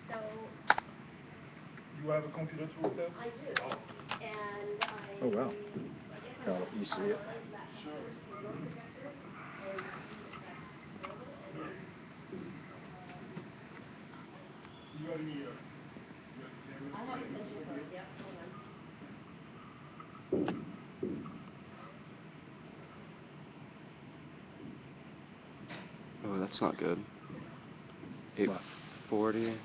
So You have a computer to work there? I do. Oh. And I. Oh, wow. Oh, you see it? Sure. You got any, I have extension cord, yep, hold on. Oh, that's not good. What? 840.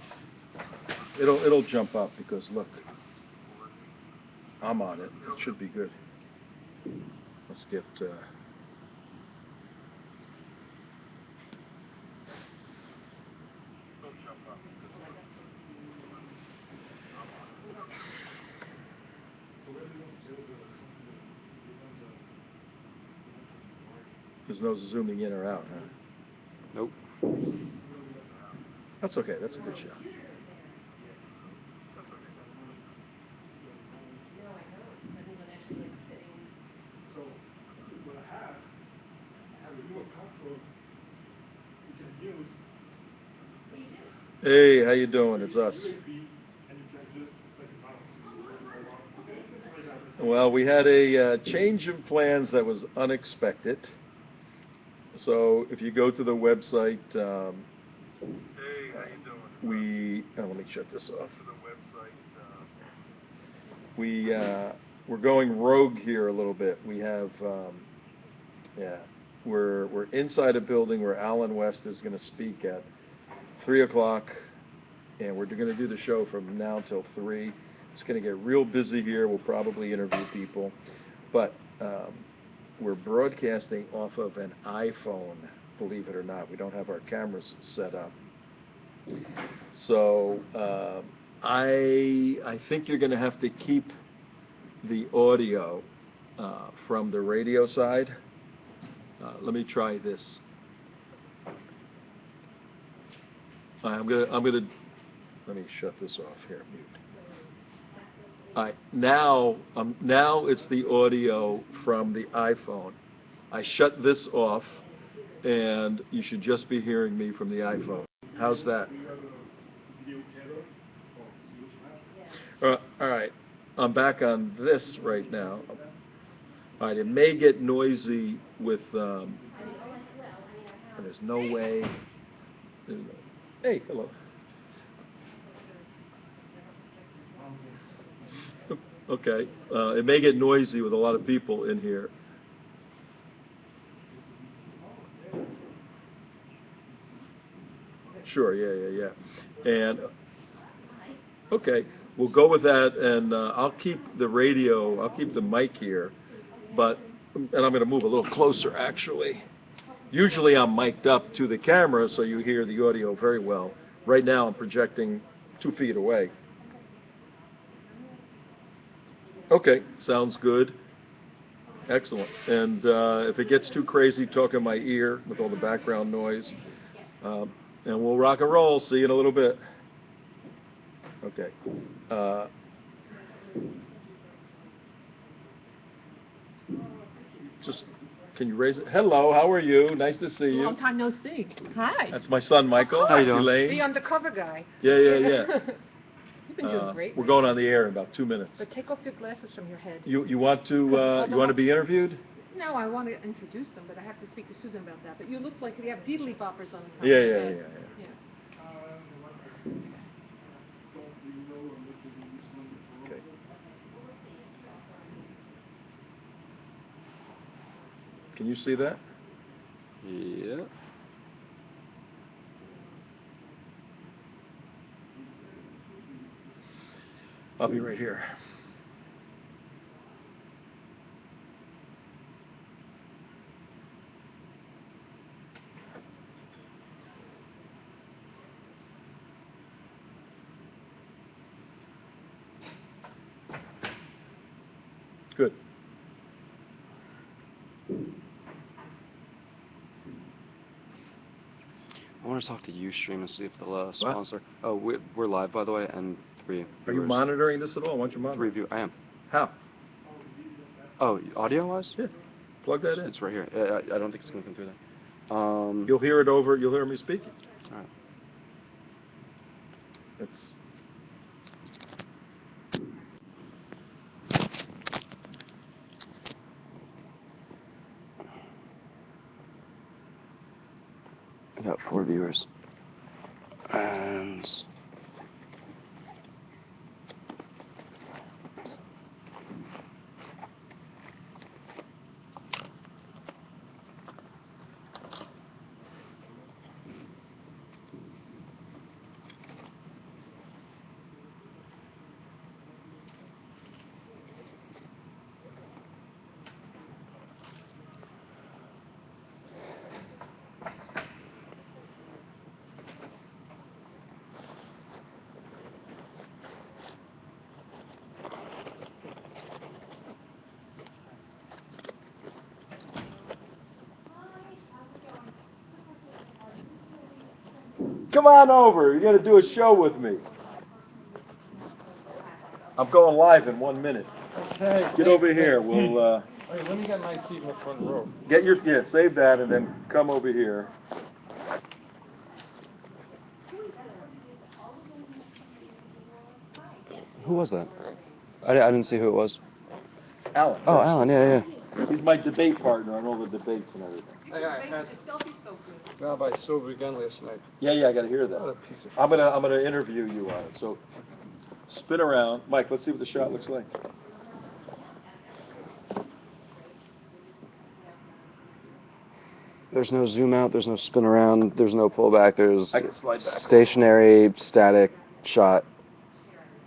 It'll jump up because look, I'm on it. It should be good. Let's get. There's no zooming in or out, huh? Nope. That's okay. That's a good shot. so what I have a real console you can use. Hey, how you doing? It's us. USB, and you can just Well, we had a change of plans that was unexpected. So if you go to the website, let me shut this off. We're going rogue here a little bit. We have, we're inside a building where Alan West is going to speak at 3 o'clock, and we're going to do the show from now till 3. It's going to get real busy here. We'll probably interview people, but we're broadcasting off of an iPhone, believe it or not. We don't have our cameras set up. So I think you're going to have to keep the audio from the radio side. Let me try this. I'm gonna let me shut this off here. Mute. All right, now it's the audio from the iPhone. I shut this off, and you should just be hearing me from the iPhone. How's that? All right, I'm back on this right now. All right, it may get noisy with. There's no way. Hey, hello. Okay, it may get noisy with a lot of people in here. Sure, yeah. And, okay, we'll go with that, and I'll keep the radio, I'll keep the mic here, and I'm going to move a little closer, actually. Usually I'm mic'd up to the camera, so you hear the audio very well. Right now I'm projecting 2 feet away. Okay, sounds good. Excellent. And if it gets too crazy, talk in my ear with all the background noise. And we'll rock and roll. See you in a little bit. Okay. Just, can you raise it? Hello, how are you? Nice to see you. Long time no see. Hi. That's my son, Michael. How you doing? Elaine. The undercover guy. Yeah. You've been doing great. We're going on the air in about 2 minutes. But take off your glasses from your head. You want to be interviewed? No, I want to introduce them, but I have to speak to Susan about that. But you look like you have diddly boppers on the top of your head. Yeah. Okay. Can you see that? Yeah. I'll be right here. Good. I want to talk to Ustream and see if they'll sponsor. Oh, we're live, by the way, and 3 viewers. Are you monitoring this at all? Why don't you monitor? 3 viewers. I am. How? Oh, audio-wise? Yeah. Plug that in. It's right here. I don't think it's going to come through there. You'll hear it over. You'll hear me speaking. All right. It's, I got 4 viewers. And come on over. You're gonna do a show with me. I'm going live in 1 minute. Okay. Get over here. We'll Hey, let me get my seat in the front row. get your save that and then come over here. who was that? I didn't see who it was. Alan. Oh, Alan, yeah. He's my debate partner on all the debates and everything. I had Selfie's so good. Rabbi Silver again last night. Yeah, I got to hear What a that. piece of I'm gonna interview you on it. So spin around, Mike. Let's see what the shot looks like. There's no zoom out, there's no spin around, there's no pullback, there's I can slide back. stationary, static shot.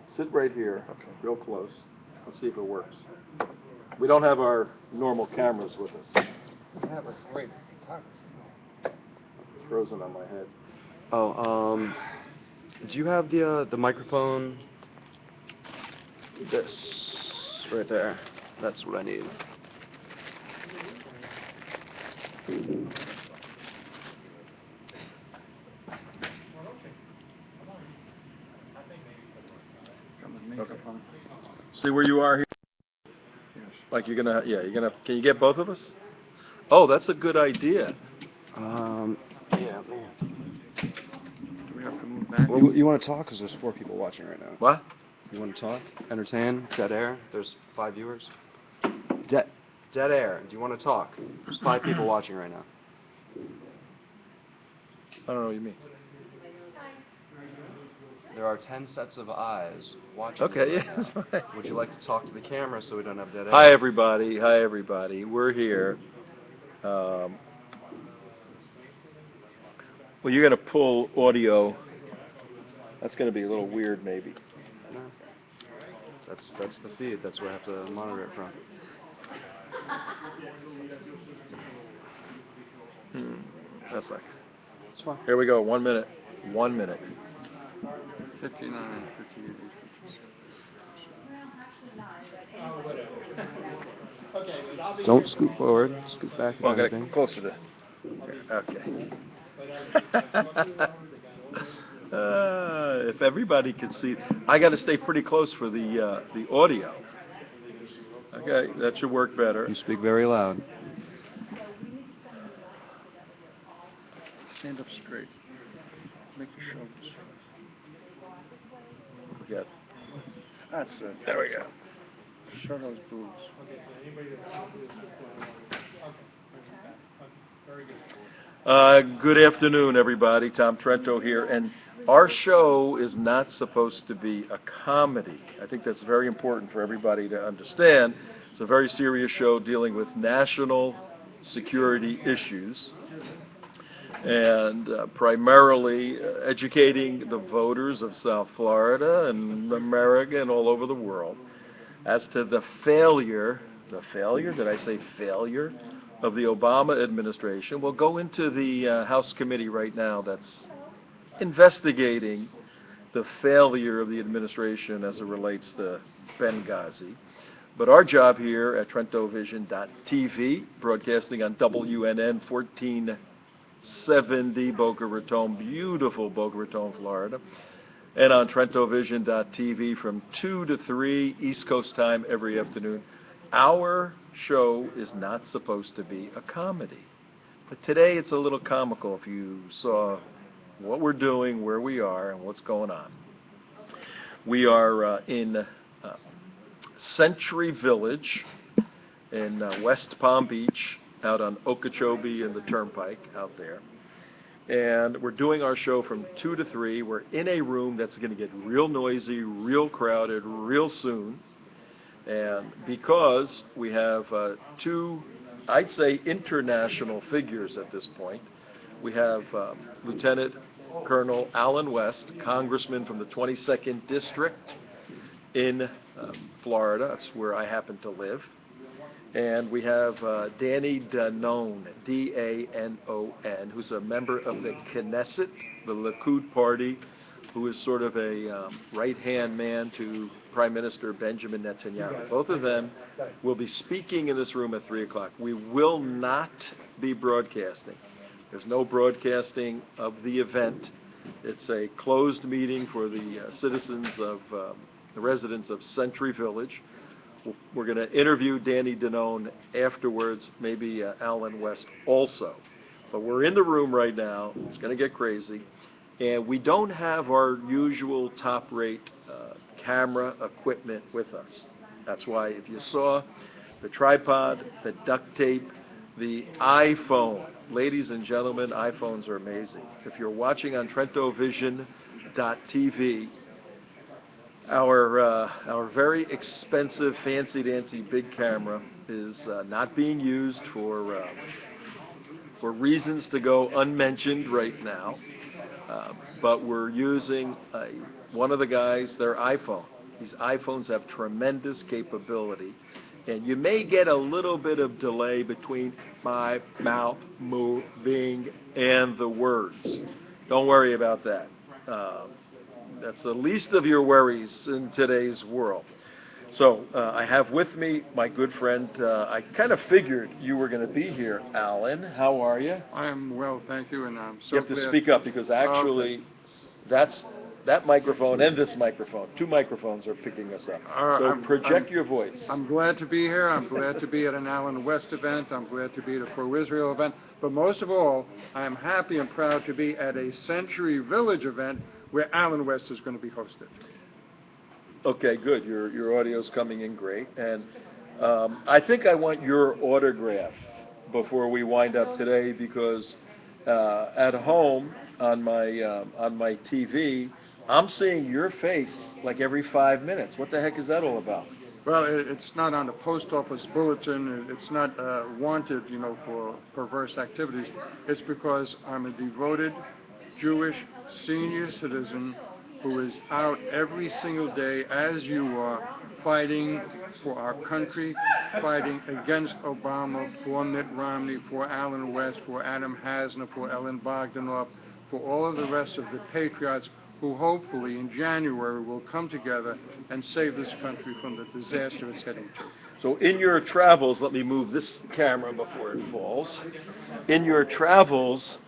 Sit right here, real close. Let's see if it works. We don't have our normal cameras with us. I have a great It's frozen on my head. Oh, do you have the microphone? This right there. That's what I need. Okay. See where you are here? Like you're gonna, can you get both of us? Oh, that's a good idea. Yeah. Do we have to move back? You want to talk? Because there's 4 people watching right now. What? You want to talk? Entertain? Dead air? There's 5 viewers. Dead air. Do you want to talk? There's 5 people watching right now. I don't know what you mean. There are 10 sets of eyes watching. Okay, you yeah, right that's now. fine. Would you like to talk to the camera so we don't have dead air? Hi everybody. We're here. Well, you're gonna pull audio. That's gonna be a little weird, maybe. No. That's the feed. That's where I have to monitor it from. That's like. It's fine. Here we go. 1 minute. 1 minute. 59, 58. Don't scoot forward. Scoot back. Well, If I got anything. closer to. Okay. If everybody could see, I got to stay pretty close for the audio. Okay, that should work better. You speak very loud. Stand up straight. Make your shoulders. Yeah. That's it. There we go. Show those boobs. Good afternoon, everybody. Tom Trento here, and our show is not supposed to be a comedy. I think that's very important for everybody to understand. It's a very serious show dealing with national security issues and primarily educating the voters of South Florida and America and all over the world as to the failure, did I say failure, of the Obama administration. We'll go into the House committee right now that's investigating the failure of the administration as it relates to Benghazi. But our job here at TrentoVision.tv, broadcasting on WNN 1470 Boca Raton, beautiful Boca Raton, Florida, and on TrentoVision.tv from 2 to 3 East Coast time every afternoon. Our show is not supposed to be a comedy. But today it's a little comical if you saw what we're doing, where we are, and what's going on. We are in Century Village in West Palm Beach, out on Okeechobee and the Turnpike out there. And we're doing our show from 2 to 3. We're in a room that's going to get real noisy, real crowded, real soon. And because we have two, I'd say, international figures at this point, we have Lieutenant Colonel Allen West, Congressman from the 22nd District in Florida. That's where I happen to live. And we have Danny Danon, D-A-N-O-N, who's a member of the Knesset, the Likud party, who is sort of a right-hand man to Prime Minister Benjamin Netanyahu. Both of them will be speaking in this room at 3 o'clock. We will not be broadcasting. There's no broadcasting of the event. It's a closed meeting for the citizens of, the residents of Century Village. We're going to interview Danny Danon afterwards, maybe Allen West also. But we're in the room right now. It's going to get crazy. And we don't have our usual top-rate camera equipment with us. That's why if you saw the tripod, the duct tape, the iPhone, ladies and gentlemen, iPhones are amazing. If you're watching on TrentoVision.tv, our very expensive, fancy-dancy big camera is not being used for reasons to go unmentioned right now. But we're using one of the guys, their iPhone. These iPhones have tremendous capability. And you may get a little bit of delay between my mouth moving and the words. Don't worry about that. That's the least of your worries in today's world. So I have with me my good friend. I kind of figured you were going to be here, Alan. How are you? I am well, thank you, and I'm so You have to glad. speak up because actually that microphone and this microphone, two microphones are picking us up. So project your voice. I'm glad to be here. I'm glad to be at an Allen West event. I'm glad to be at a pro-Israel event. But most of all, I am happy and proud to be at a Century Village event where Allen West is going to be hosted. Okay, good. Your audio's coming in great. And I think I want your autograph before we wind up today because at home on my TV, I'm seeing your face like every 5 minutes. What the heck is that all about? Well, it's not on the post office bulletin. It's not wanted, for perverse activities. It's because I'm a devoted Jewish senior citizen who is out every single day, as you are, fighting for our country, fighting against Obama, for Mitt Romney, for Allen West, for Adam Hasner, for Ellen Bogdanoff, for all of the rest of the patriots who hopefully in January will come together and save this country from the disaster it's heading to. So in your travels, let me move this camera before it falls. In your travels,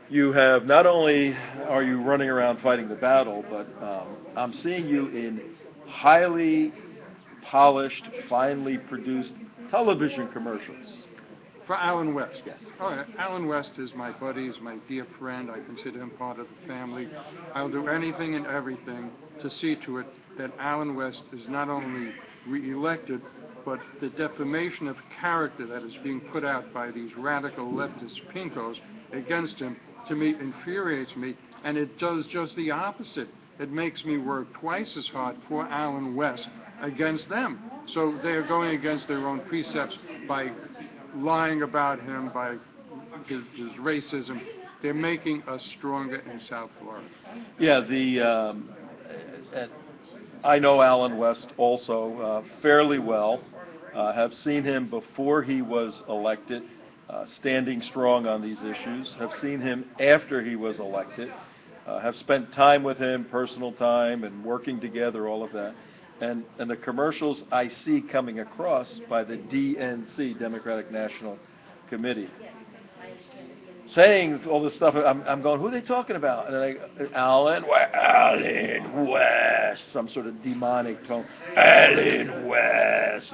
you have not only are you running around fighting the battle, but I'm seeing you in highly polished, finely produced television commercials. For Allen West. Yes. Oh, yeah. Allen West is my buddy, is my dear friend. I consider him part of the family. I'll do anything and everything to see to it that Allen West is not only re-elected, but the defamation of character that is being put out by these radical leftist pinkos against him, to me, infuriates me, and it does just the opposite. It makes me work twice as hard for Allen West against them. So they are going against their own precepts by lying about him, by his racism. They're making us stronger in South Florida. Yeah, I know Allen West also fairly well. Have seen him before he was elected, standing strong on these issues. Have seen him after he was elected. Have spent time with him, personal time, and working together, all of that. And the commercials I see coming across by the DNC, Democratic National Committee, saying all this stuff, I'm going, who are they talking about? And then Allen West, some sort of demonic tone, Allen West.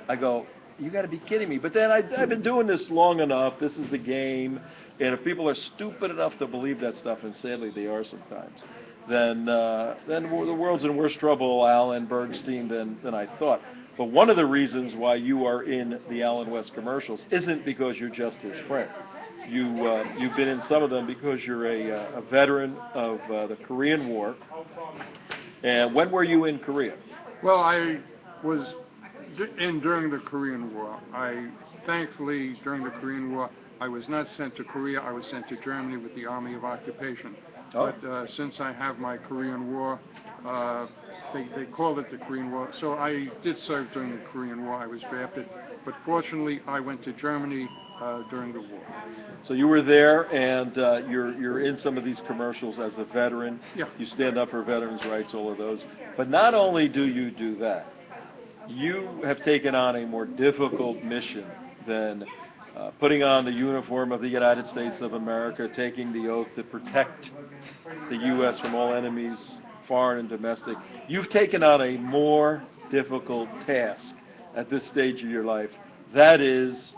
I go, you got to be kidding me. But then I've been doing this long enough. This is the game. And if people are stupid enough to believe that stuff, and sadly they are sometimes, then the world's in worse trouble, Alan Bergstein, than I thought. But one of the reasons why you are in the Alan West commercials isn't because you're just his friend. You've been in some of them because you're a veteran of the Korean War. And when were you in Korea? Well, I was during the Korean War. Thankfully, during the Korean War, I was not sent to Korea. I was sent to Germany with the Army of Occupation. Oh. But since I have my Korean War, they called it the Korean War. So I did serve during the Korean War. I was drafted. But fortunately, I went to Germany during the war. So you were there, and you're in some of these commercials as a veteran. Yeah. You stand up for veterans' rights, all of those. But not only do you do that, you have taken on a more difficult mission than putting on the uniform of the United States of America, taking the oath to protect the U.S. from all enemies, foreign and domestic. You've taken on a more difficult task at this stage of your life. That is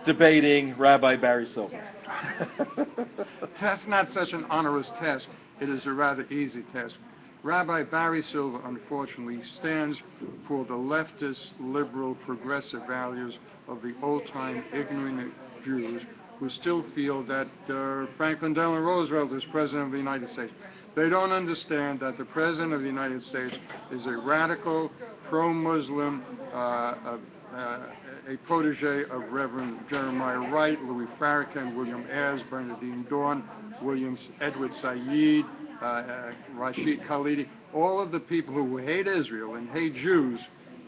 debating Rabbi Barry Silver. That's not such an onerous task. It is a rather easy task. Rabbi Barry Silver, unfortunately, stands for the leftist, liberal, progressive values of the old-time ignorant Jews who still feel that Franklin Delano Roosevelt is President of the United States. They don't understand that the President of the United States is a radical, pro-Muslim, a protege of Reverend Jeremiah Wright, Louis Farrakhan, William Ayers, Bernardine Dawn, Edward Said, Rashid Khalidi, all of the people who hate Israel and hate Jews,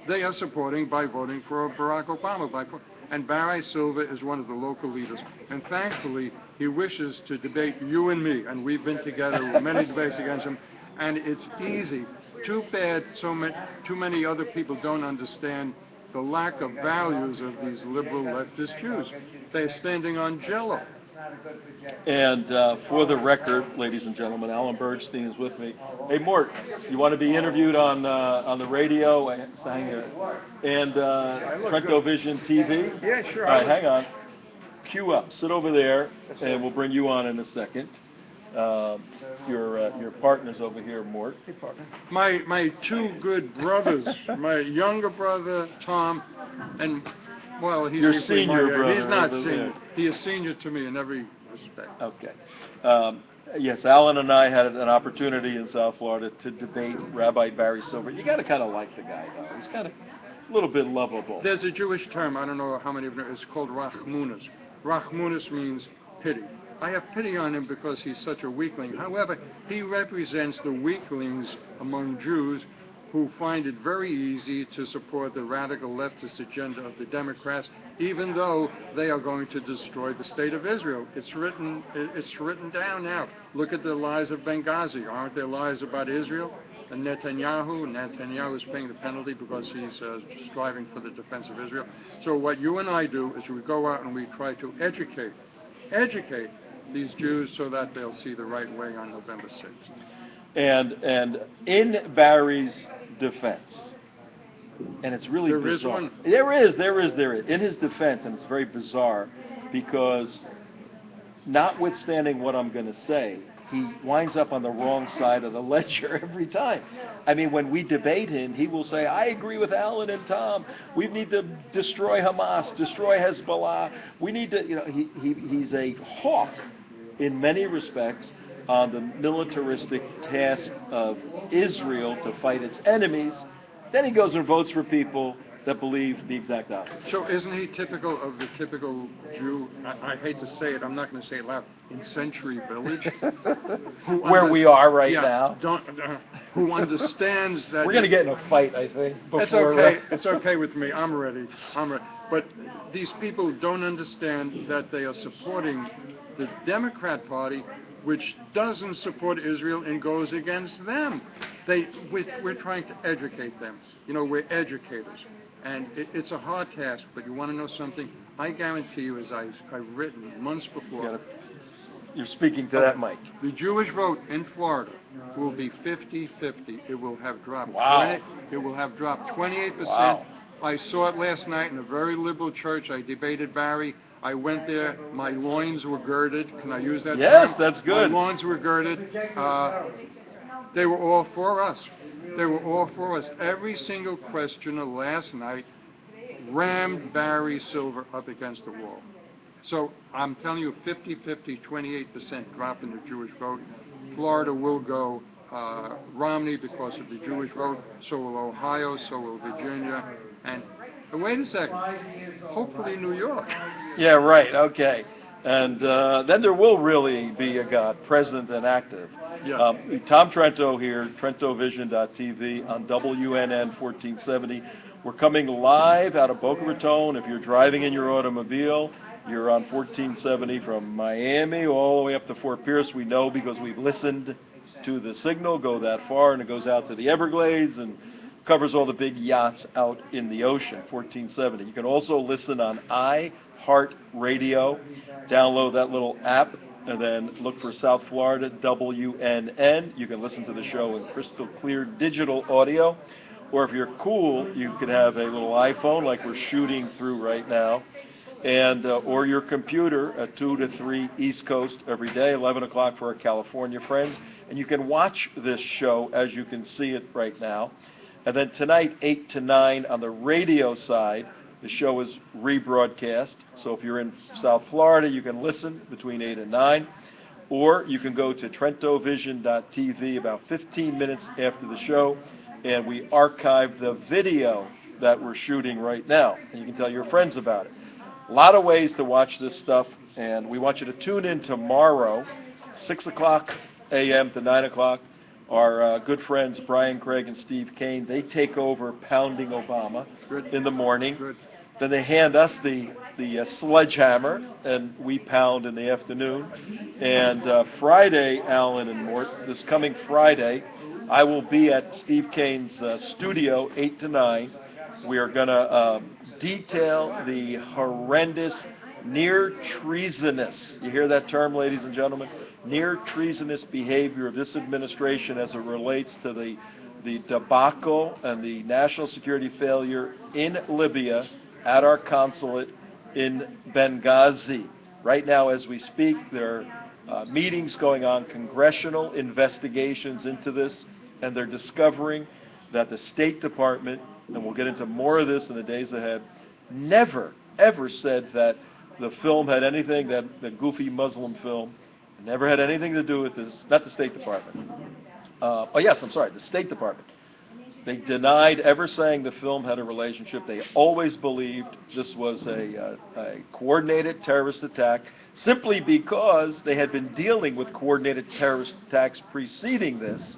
they are supporting by voting for Barack Obama. And Barry Silver is one of the local leaders. And thankfully, he wishes to debate you and me, and we've been together with many debates against him, and it's easy. Too bad too many other people don't understand the lack of values of these liberal leftist Jews. They're standing on Jell-O. And for the record, ladies and gentlemen, Alan Bergstein is with me. Hey, Mort, you want to be interviewed on the radio and Trento Vision TV? Yeah, sure. All right, hang on. Cue up. Sit over there, and we'll bring you on in a second. Your partner's over here, Mort. Hey, partner. My two good brothers, my younger brother Tom, and well, he's Your equally senior brother He's not over senior. there. He is senior to me in every respect. Okay. Yes, Alan and I had an opportunity in South Florida to debate Rabbi Barry Silver. You got to kind of like the guy, though. He's kind of a little bit lovable. There's a Jewish term, I don't know how many of you know, it's called Rachmunus. Rachmunus means pity. I have pity on him because he's such a weakling. However, he represents the weaklings among Jews who find it very easy to support the radical leftist agenda of the Democrats, even though they are going to destroy the state of Israel. It's written down now. Look at the lies of Benghazi. Aren't there lies about Israel? And Netanyahu is paying the penalty because he's striving for the defense of Israel. So what you and I do is we go out and we try to educate these Jews so that they'll see the right way on November 6th. And in Barry's defense, and it's really There bizarre. is one? There is. In his defense, and it's very bizarre, because notwithstanding what I'm going to say, he winds up on the wrong side of the ledger every time. I mean, when we debate him, he will say, I agree with Alan and Tom. We need to destroy Hamas, destroy Hezbollah. We need to, he's a hawk in many respects on the militaristic task of Israel to fight its enemies. Then he goes and votes for people that believe the exact opposite. So isn't he typical of the typical Jew, I hate to say it, I'm not going to say it loud, in Century Village? Where we are right now. Who understands that... We're going to get in a fight, I think. It's okay. It's okay with me. I'm ready. But these people don't understand that they are supporting the Democrat Party, which doesn't support Israel and goes against them. We're trying to educate them. We're educators. And it's a hard task, but you want to know something? I guarantee you, as I've written months before... You're speaking to that mic. The Jewish vote in Florida will be 50-50. It will have dropped. Wow. It will have dropped 28%. Wow. I saw it last night in a very liberal church. I debated Barry. I went there, my loins were girded. Can I use that Yes, term? that's good. My loins were girded. They were all for us. They were all for us. Every single questioner last night rammed Barry Silver up against the wall. So I'm telling you, 50-50, 28% drop in the Jewish vote. Florida will go Romney because of the Jewish vote. So will Ohio. So will Virginia. And wait a second. Hopefully New York. Yeah, right, okay. And then there will really be a God, present and active. Yeah. Tom Trento here, TrentoVision.tv on WNN 1470. We're coming live out of Boca Raton. If you're driving in your automobile, you're on 1470 from Miami all the way up to Fort Pierce. We know because we've listened to the signal go that far, and it goes out to the Everglades and covers all the big yachts out in the ocean, 1470. You can also listen on iHeartRadio. Download that little app and then look for South Florida WNN. You can listen to the show in crystal clear digital audio. Or if you're cool, you can have a little iPhone like we're shooting through right now, and or your computer at 2 to 3 East Coast every day, 11 o'clock for our California friends. And you can watch this show as you can see it right now. And then tonight, 8 to 9 on the radio side, the show is rebroadcast. So if you're in South Florida, you can listen between 8 and 9. Or you can go to TrentoVision.tv about 15 minutes after the show, and we archive the video that we're shooting right now. And you can tell your friends about it. A lot of ways to watch this stuff, and we want you to tune in tomorrow, 6 o'clock a.m. to 9 o'clock. Our good friends Brian Craig and Steve Kane, they take over Pounding Obama in the morning. Good. Then they hand us the sledgehammer, and we pound in the afternoon. And Friday, Alan and Mort, this coming Friday, I will be at Steve Kane's studio, 8 to 9. We are going to detail the horrendous, near treasonous, you hear that term, ladies and gentlemen? Near treasonous behavior of this administration as it relates to the debacle and the national security failure in Libya at our consulate in Benghazi. Right now, as we speak, there are meetings going on, congressional investigations into this, and they're discovering that the State Department, and we'll get into more of this in the days ahead, never, ever said that the film had anything, that the goofy Muslim film, never had anything to do with this, not the State Department. The State Department. They denied ever saying the film had a relationship. They always believed this was a coordinated terrorist attack, simply because they had been dealing with coordinated terrorist attacks preceding this.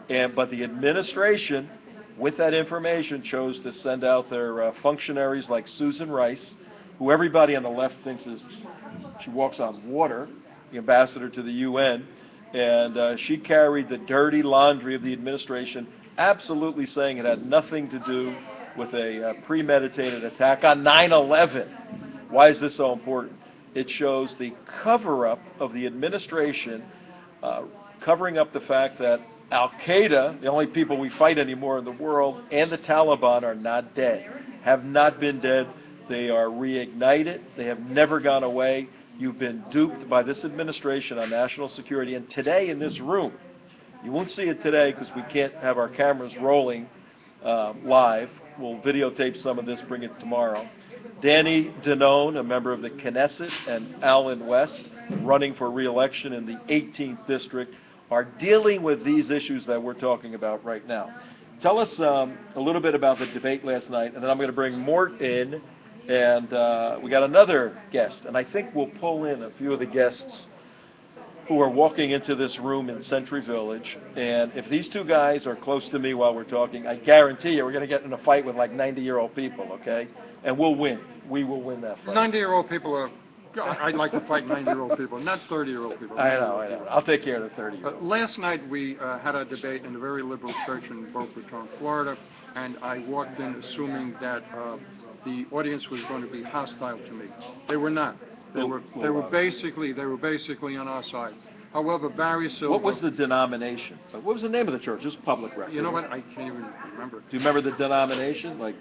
But the administration, with that information, chose to send out their functionaries like Susan Rice, who everybody on the left thinks she walks on water, the ambassador to the UN, and she carried the dirty laundry of the administration, absolutely saying it had nothing to do with a premeditated attack on 9/11. Why is this so important? It shows the cover-up of the administration, covering up the fact that Al-Qaeda, the only people we fight anymore in the world, and the Taliban are not dead, have not been dead. They are reignited. They have never gone away. You've been duped by this administration on national security. And today in this room, you won't see it today because we can't have our cameras rolling live. We'll videotape some of this, bring it tomorrow. Danny Danone, a member of the Knesset, and Alan West, running for re-election in the 18th district, are dealing with these issues that we're talking about right now. Tell us a little bit about the debate last night, and then I'm going to bring Mort in, and we got another guest, and I think we'll pull in a few of the guests who are walking into this room in Century Village. And if these two guys are close to me while we're talking, I guarantee you we're going to get in a fight with like 90-year-old people, okay? And we'll win. We will win that fight. 90-year-old people are... I'd like to fight 90-year-old people, not 30-year-old people. I know. I'll take care of the 30-year-olds. Last night we had a debate in a very liberal church in Boca Raton, Florida, and I walked in assuming that the audience was going to be hostile to me. They were not. They were basically on our side. However, Barry Silver. What was the denomination? What was the name of the church? Just public record. You know what? I can't even remember. Do you remember the denomination, like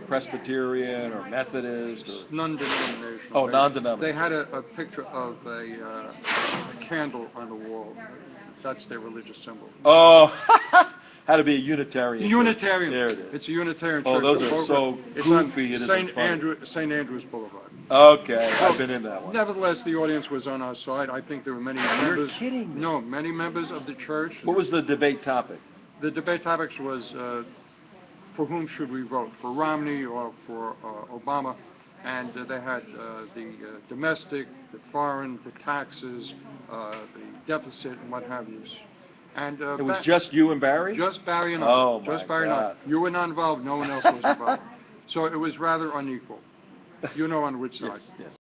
Presbyterian or Methodist? Or... Non-denominational. Oh, non-denominational. They had a picture of a candle on the wall. That's their religious symbol. Oh, had to be a Unitarian. church. Unitarian. There it is. It's a Unitarian Oh, church. those are Over- so it's on goofy, it isn't funny. St. Andrews Boulevard. Okay, I've been in that one. Nevertheless, the audience was on our side. I think there were many members. kidding me. No, many members of the church. What was the debate topic? The debate topics was, for whom should we vote, for Romney or for Obama? And they had the domestic, the foreign, the taxes, the deficit, and what have you. And It was just you and Barry? just Barry and I. Oh, my Just Barry and I. God. You were not involved. No one else was involved. So it was rather unequal. You know on which side. Yes, yes.